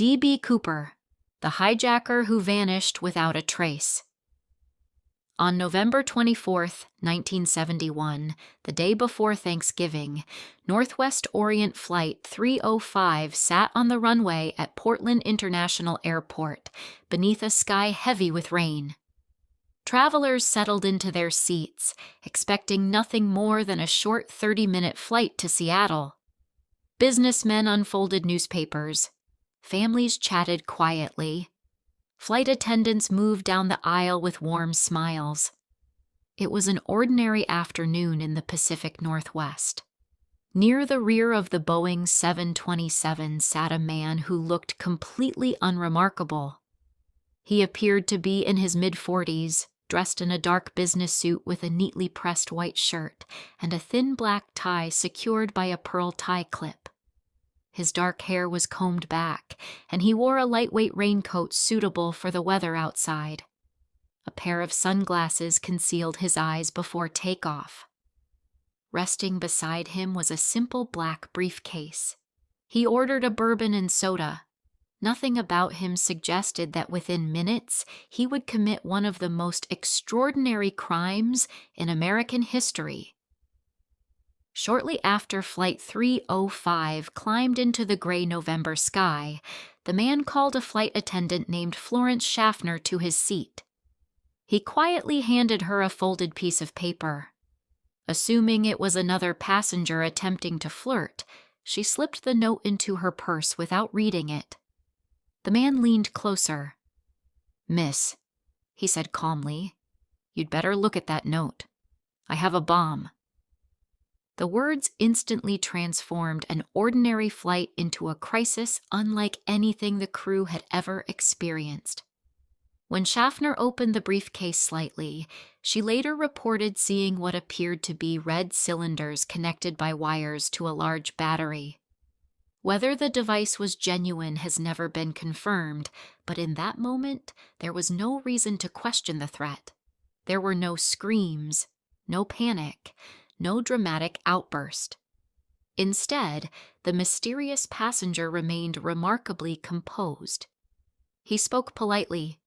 D.B. Cooper, the hijacker who vanished without a trace. On November 24, 1971, the day before Thanksgiving, Northwest Orient Flight 305 sat on the runway at Portland International Airport, beneath a sky heavy with rain. Travelers settled into their seats, expecting nothing more than a short 30-minute flight to Seattle. Businessmen unfolded newspapers. Families chatted quietly. Flight attendants moved down the aisle with warm smiles. It was an ordinary afternoon in the Pacific Northwest. Near the rear of the Boeing 727 sat a man who looked completely unremarkable. He appeared to be in his mid-40s, dressed in a dark business suit with a neatly pressed white shirt and a thin black tie secured by a pearl tie clip. His dark hair was combed back, and he wore a lightweight raincoat suitable for the weather outside. A pair of sunglasses concealed his eyes before takeoff. Resting beside him was a simple black briefcase. He ordered a bourbon and soda. Nothing about him suggested that within minutes he would commit one of the most extraordinary crimes in American history. Shortly after Flight 305 climbed into the gray November sky, the man called a flight attendant named Florence Schaffner to his seat. He quietly handed her a folded piece of paper. Assuming it was another passenger attempting to flirt, she slipped the note into her purse without reading it. The man leaned closer. "Miss," he said calmly, "you'd better look at that note. I have a bomb." The words instantly transformed an ordinary flight into a crisis unlike anything the crew had ever experienced. When Schaffner opened the briefcase slightly, she later reported seeing what appeared to be red cylinders connected by wires to a large battery. Whether the device was genuine has never been confirmed, but in that moment, there was no reason to question the threat. There were no screams, no panic, no dramatic outburst. Instead, the mysterious passenger remained remarkably composed. He spoke politely.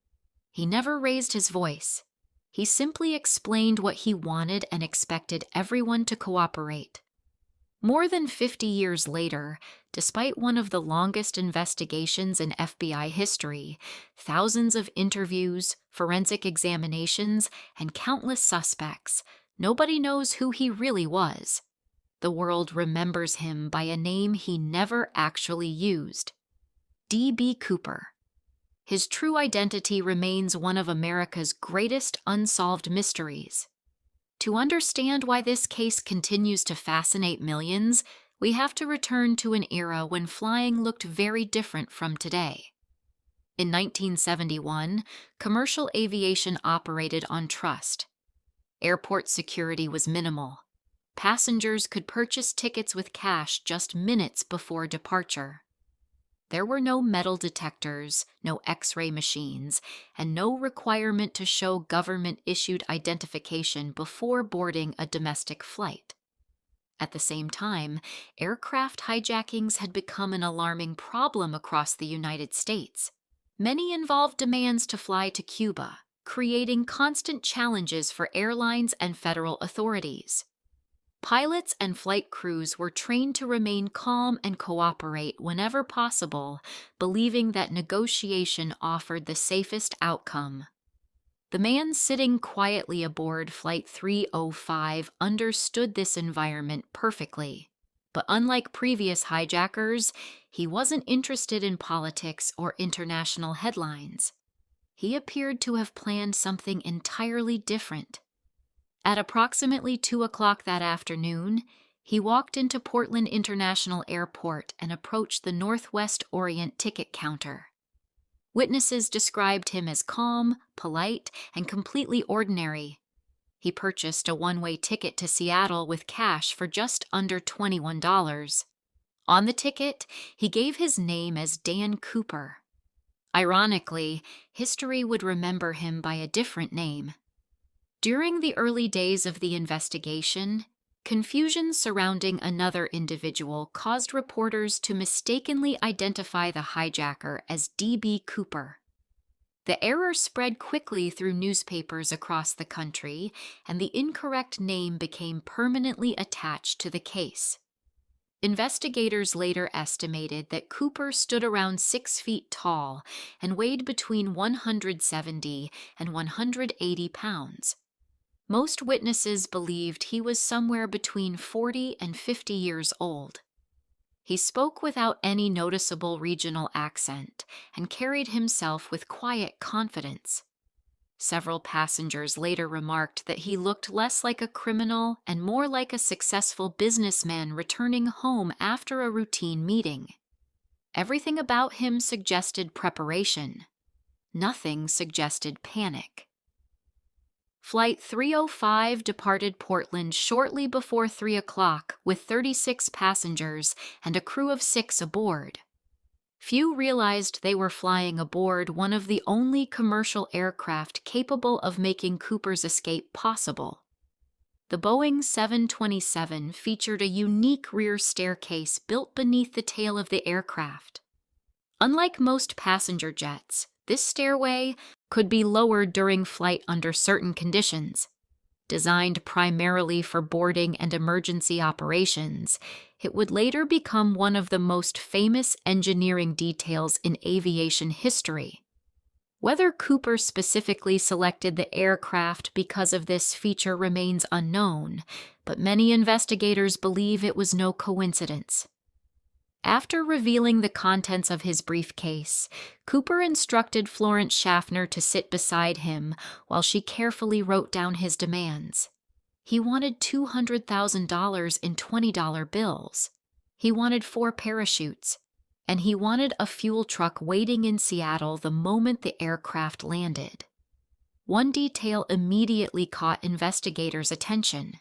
He never raised his voice. He simply explained what he wanted and expected everyone to cooperate. More than 50 years later, despite one of the longest investigations in FBI history, thousands of interviews, forensic examinations, and countless suspects, nobody knows who he really was. The world remembers him by a name he never actually used: D.B. Cooper. His true identity remains one of America's greatest unsolved mysteries. To understand why this case continues to fascinate millions, we have to return to an era when flying looked very different from today. In 1971, commercial aviation operated on trust. Airport security was minimal. Passengers could purchase tickets with cash just minutes before departure. There were no metal detectors, no X-ray machines, and no requirement to show government-issued identification before boarding a domestic flight. At the same time, aircraft hijackings had become an alarming problem across the United States. Many involved demands to fly to Cuba, creating constant challenges for airlines and federal authorities. Pilots and flight crews were trained to remain calm and cooperate whenever possible, believing that negotiation offered the safest outcome. The man sitting quietly aboard Flight 305 understood this environment perfectly. But unlike previous hijackers, he wasn't interested in politics or international headlines. He appeared to have planned something entirely different. At approximately 2 o'clock that afternoon, he walked into Portland International Airport and approached the Northwest Orient ticket counter. Witnesses described him as calm, polite, and completely ordinary. He purchased a one-way ticket to Seattle with cash for just under $21. On the ticket, he gave his name as Dan Cooper. Ironically, history would remember him by a different name. During the early days of the investigation, Confusion surrounding another individual caused reporters to mistakenly identify the hijacker as D.B. Cooper. The error spread quickly through newspapers across the country, and the incorrect name became permanently attached to the case. Investigators later estimated that Cooper stood around 6 feet tall and weighed between 170 and 180 pounds. Most witnesses believed he was somewhere between 40 and 50 years old. He spoke without any noticeable regional accent and carried himself with quiet confidence. Several passengers later remarked that he looked less like a criminal and more like a successful businessman returning home after a routine meeting. Everything about him suggested preparation. Nothing suggested panic. Flight 305 departed Portland shortly before 3 o'clock with 36 passengers and a crew of 6 aboard. Few realized they were flying aboard one of the only commercial aircraft capable of making Cooper's escape possible. The Boeing 727 featured a unique rear staircase built beneath the tail of the aircraft. Unlike most passenger jets, this stairway could be lowered during flight under certain conditions. Designed primarily for boarding and emergency operations, it would later become one of the most famous engineering details in aviation history. Whether Cooper specifically selected the aircraft because of this feature remains unknown, but many investigators believe it was no coincidence. After revealing the contents of his briefcase, Cooper instructed Florence Schaffner to sit beside him while she carefully wrote down his demands. He wanted $200,000 in $20 bills. He wanted 4 parachutes, and he wanted a fuel truck waiting in Seattle the moment the aircraft landed. One detail immediately caught investigators' attention.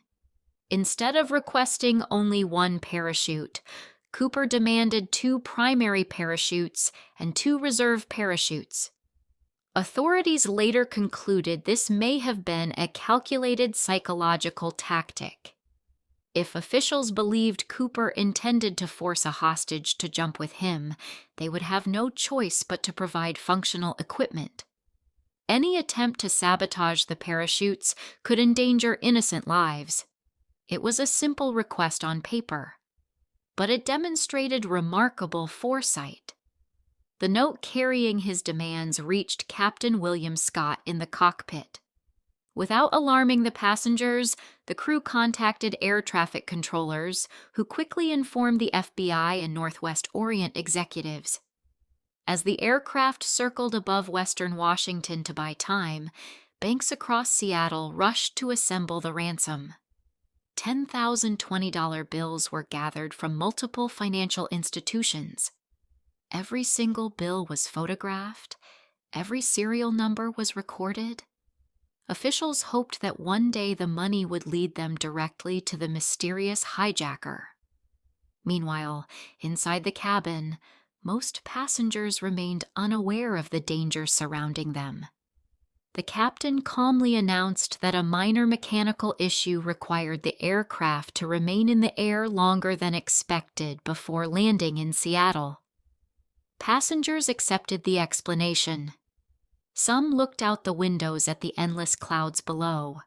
Instead of requesting only 1 parachute, Cooper demanded 2 primary parachutes and 2 reserve parachutes. Authorities later concluded this may have been a calculated psychological tactic. If officials believed Cooper intended to force a hostage to jump with him, they would have no choice but to provide functional equipment. Any attempt to sabotage the parachutes could endanger innocent lives. It was a simple request on paper, but it demonstrated remarkable foresight. The note carrying his demands reached Captain William Scott in the cockpit. Without alarming the passengers, the crew contacted air traffic controllers, who quickly informed the FBI and Northwest Orient executives. As the aircraft circled above western Washington to buy time, banks across Seattle rushed to assemble the ransom. 10,000 $20 bills were gathered from multiple financial institutions. Every single bill was photographed. Every serial number was recorded. Officials hoped that one day the money would lead them directly to the mysterious hijacker. Meanwhile, inside the cabin, most passengers remained unaware of the danger surrounding them. The captain calmly announced that a minor mechanical issue required the aircraft to remain in the air longer than expected before landing in Seattle. Passengers accepted the explanation. Some looked out the windows at the endless clouds below.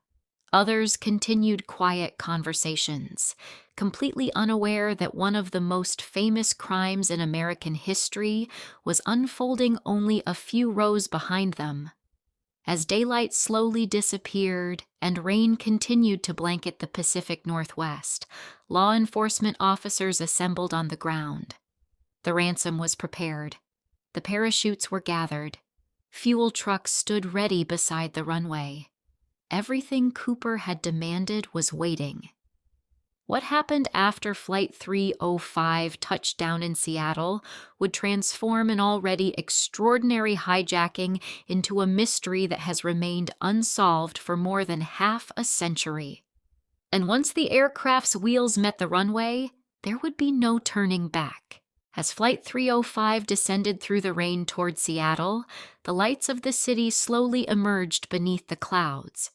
Others continued quiet conversations, completely unaware that one of the most famous crimes in American history was unfolding only a few rows behind them. As daylight slowly disappeared and rain continued to blanket the Pacific Northwest, law enforcement officers assembled on the ground. The ransom was prepared. The parachutes were gathered. Fuel trucks stood ready beside the runway. Everything Cooper had demanded was waiting. What happened after Flight 305 touched down in Seattle would transform an already extraordinary hijacking into a mystery that has remained unsolved for more than half a century. And once the aircraft's wheels met the runway, there would be no turning back. As Flight 305 descended through the rain toward Seattle, the lights of the city slowly emerged beneath the clouds.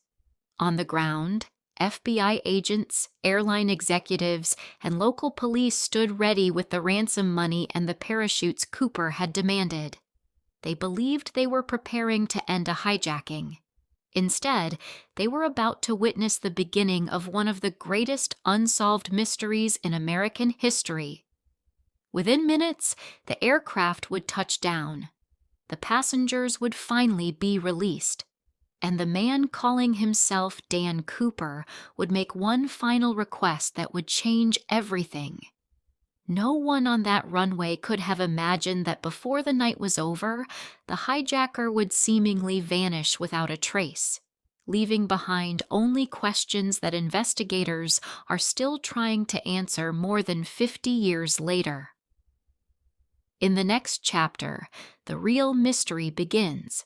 On the ground, FBI agents, airline executives, and local police stood ready with the ransom money and the parachutes Cooper had demanded. They believed they were preparing to end a hijacking. Instead, they were about to witness the beginning of one of the greatest unsolved mysteries in American history. Within minutes, the aircraft would touch down. The passengers would finally be released, and the man calling himself Dan Cooper would make one final request that would change everything. No one on that runway could have imagined that before the night was over, the hijacker would seemingly vanish without a trace, leaving behind only questions that investigators are still trying to answer more than 50 years later. In the next chapter, the real mystery begins.